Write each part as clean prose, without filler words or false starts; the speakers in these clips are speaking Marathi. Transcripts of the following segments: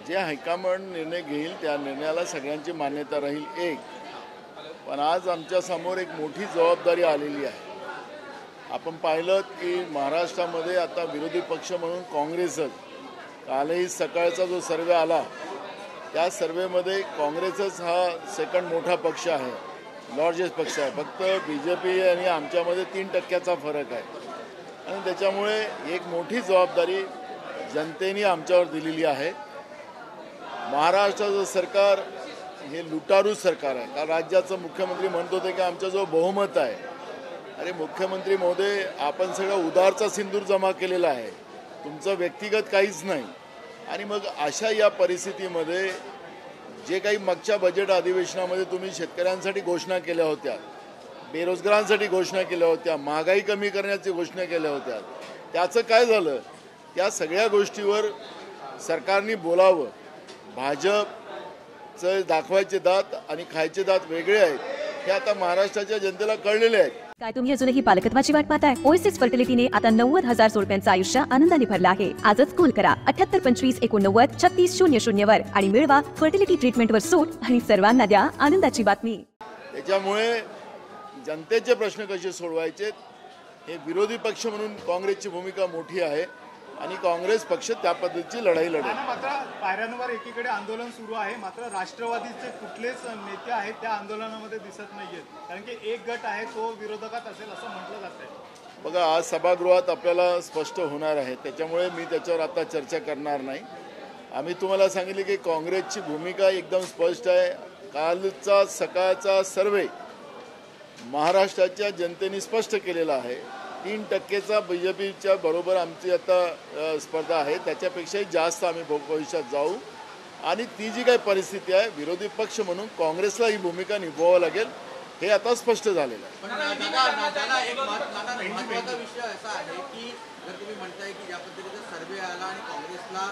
जे हायकमांड निर्णय घेईल त्या निर्णयाला सगळ्यांची मान्यता राहील एक. पण आज आमच्या समोर एक मोठी जबाबदारी आलेली आहे. आपण पाहिलं की महाराष्ट्रामध्ये आता विरोधी पक्ष म्हणून काँग्रेसच, कालही सकाळचा जो सर्वे आला त्या सर्वेमध्ये काँग्रेसच हा सेकंड मोठा पक्ष आहे, लार्जेस्ट पक्ष आहे. फक्त BJP आणि आमच्यामध्ये 3% फरक आहे. आणि त्याच्यामुळे एक मोठी जबाबदारी जनतेने आमच्यावर दिलेली आहे. महाराष्ट्राचं सरकार हे लुटारू सरकार आहे. कारण राज्याचं मुख्यमंत्री म्हणत होते की आमच्याजवळ बहुमत आहे. अरे मुख्यमंत्री महोदय, आपण सगळं उधारचा सिंदूर जमा केलेला आहे, तुमचं व्यक्तिगत काहीच नाही. आणि मग अशा या परिस्थितीमध्ये जे काही मागच्या बजेट अधिवेशनामध्ये तुम्ही शेतकऱ्यांसाठी घोषणा केल्या होत्या, बेरोजगारांसाठी घोषणा केल्या होत्या, महागाई कमी करण्याची घोषणा केल्या होत्या, त्याचं काय झालं? त्या सगळ्या गोष्टीवर सरकारने बोलावं. भाजपचं दाखवायचे दात आणि खायचे दात वेगळे आहेत हे आता महाराष्ट्राच्या जनतेला कळलेले आहेत. काय तुम्ही अजूनही पालकत्वाची वाट पाहताय? ओएसिस फर्टिलिटीने आता 90,000 जोडप्यांचं आयुष्य आनंदाने भरलं आहे. आजच कॉल करा 78 25 89 36 00 वर आणि मिळवा फर्टिलिटी ट्रीटमेंटवर सूट आणि सर्वांना द्या आनंदाची बातमी. त्याच्यामुळे जनतेचे प्रश्न कसे सोडवायचे हे विरोधी पक्ष म्हणून काँग्रेसची भूमिका मोठी आहे आणि काँग्रेस पक्ष त्या पद्धतीची लढाई लढेल. मात्र पायऱ्यांवर एकीकडे आंदोलन सुरू आहे, मात्र राष्ट्रवादीचे कुठलेच नेते आहेत त्या आंदोलनामध्ये दिसत नाहीयेत. कारण की एक गट आहे तो विरोधकात असेल असं म्हटलं जात आहे. बघा, आज सभागृहात आपल्याला स्पष्ट होणार आहे, त्याच्यामुळे मी त्याच्यावर आता चर्चा करणार नाही. आम्ही तुम्हाला सांगितले की काँग्रेसची भूमिका एकदम स्पष्ट आहे. कालचा सकाळचा सर्वे महाराष्ट्राच्या जनतेने स्पष्ट केलेला आहे. 3%चा BJPच्या बरोबर आमची आता स्पर्धा आहे, त्याच्यापेक्षाही जास्त आम्ही भविष्यात जाऊ. आणि ती जी काही परिस्थिती आहे, विरोधी पक्ष म्हणून काँग्रेसला ही भूमिका निभवावं लागेल हे आता स्पष्ट झालेलं आहे. पण एक महत्त्वाचा विषय असा आहे की जर तुम्ही म्हणताय की ज्या पद्धतीचा सर्वे आला आणि काँग्रेसला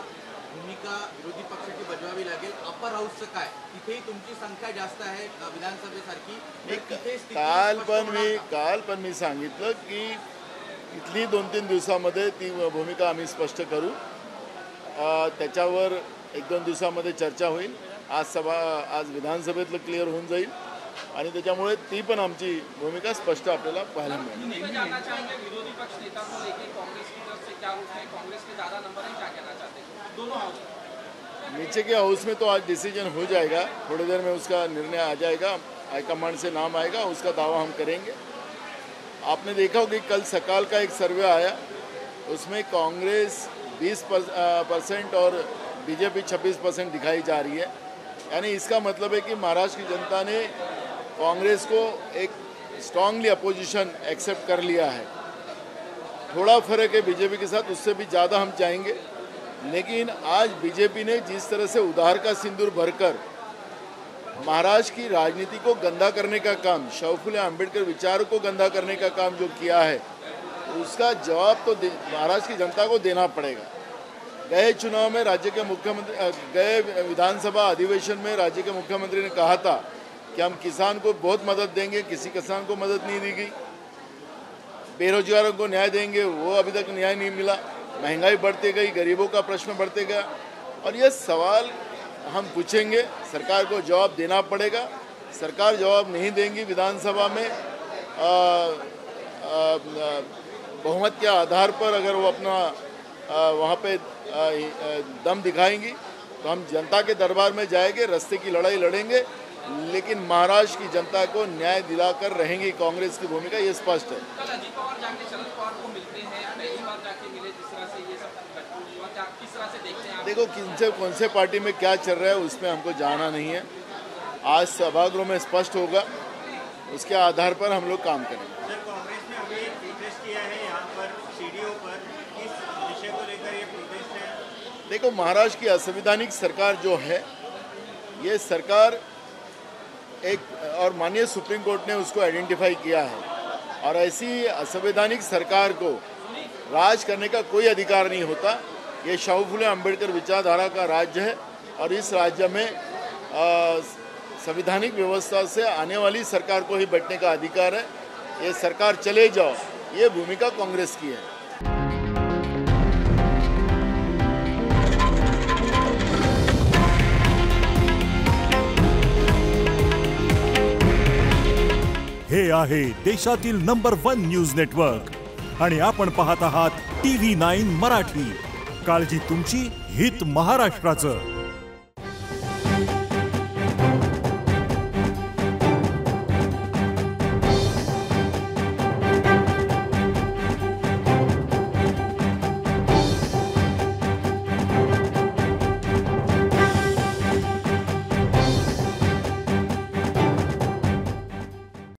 भूमिका विरोधी पक्षाची बजवावी लागेल, अपर हाऊसचं काय? तिथेही तुमची संख्या जास्त आहे विधानसभेसारखी. काल पण मी सांगितलं की इथली 2-3 दिवसामध्ये ती भूमिका आम्ही स्पष्ट करू. त्याच्यावर 1-2 दिवसामध्ये चर्चा होईल. आज विधानसभेतलं क्लिअर होऊन जाईल आणि त्याच्यामुळे ती पण आमची भूमिका स्पष्ट आपल्याला पाहायला मिळेल. नीचे के हाउस में तो आज डिसीजन हो जाएगा, थोड़ी देर में उसका निर्णय आ जाएगा, हाईकमांड से नाम आएगा, उसका दावा हम करेंगे. आपने देखा होगा कि कल सकाल का एक सर्वे आया, उसमें कांग्रेस 20% और BJP 26% दिखाई जा रही है. यानी इसका मतलब है कि महाराष्ट्र की जनता ने कांग्रेस को एक स्ट्रांगली अपोजिशन एक्सेप्ट कर लिया है. थोड़ा फर्क है BJP के साथ, उससे भी ज़्यादा हम चाहेंगे. लेकिन आज BJP ने जिस तरह से उधार का सिंदूर भरकर महाराष्ट्र की राजनीति को गंदा करने का काम, शौफुल्ला अंबेडकर विचार को गंदा करने का काम जो किया है, उसका जवाब तो महाराष्ट्र की जनता को देना पड़ेगा. गए चुनाव में राज्य के मुख्यमंत्री, गए विधानसभा अधिवेशन में राज्य के मुख्यमंत्री ने कहा था कि हम किसान को बहुत मदद देंगे, किसी किसान को मदद नहीं दी गई. बेरोजगारों को न्याय देंगे, वो अभी तक न्याय नहीं मिला. महंगाई बढ़ती गई, गरीबों का प्रश्न बढ़ते गया. और ये सवाल हम पूछेंगे, सरकार को जवाब देना पड़ेगा. सरकार जवाब नहीं देंगी, विधानसभा में बहुमत के आधार पर अगर वो अपना वहाँ पे दम दिखाएंगी तो हम जनता के दरबार में जाएंगे, रास्ते की लड़ाई लड़ेंगे. लेकिन महाराष्ट्र की जनता को न्याय दिलाकर रहेंगी कांग्रेस की भूमिका, ये स्पष्ट है. देखो, किनसे कौन से पार्टी में क्या चल रहा है उसमें हमको जाना नहीं है. आज सभागृह में स्पष्ट होगा, उसके आधार पर हम लोग काम करेंगे. कांग्रेस ने अभी प्रोटेस्ट किया है यहाँ पर सीडीओ पर, किस विषय को लेकर ये प्रोटेस्ट है? देखो, महाराष्ट्र की असंवैधानिक सरकार जो है, ये सरकार एक, और माननीय सुप्रीम कोर्ट ने उसको आइडेंटिफाई किया है, और ऐसी असंवैधानिक सरकार को राज करने का कोई अधिकार नहीं होता. ये शौफुल्ला अंबेडकर विचारधारा का राज्य है और इस राज्य में संवैधानिक व्यवस्था से आने वाली सरकार को ही बैठने का अधिकार है. ये सरकार चले जाओ, ये भूमिका कांग्रेस की है. हे आहे देशातील नंबर 1 न्यूज नेटवर्क आणि आपण पाहत आहात TV9 मराठी. काळजी तुमची, हित महाराष्ट्राचं.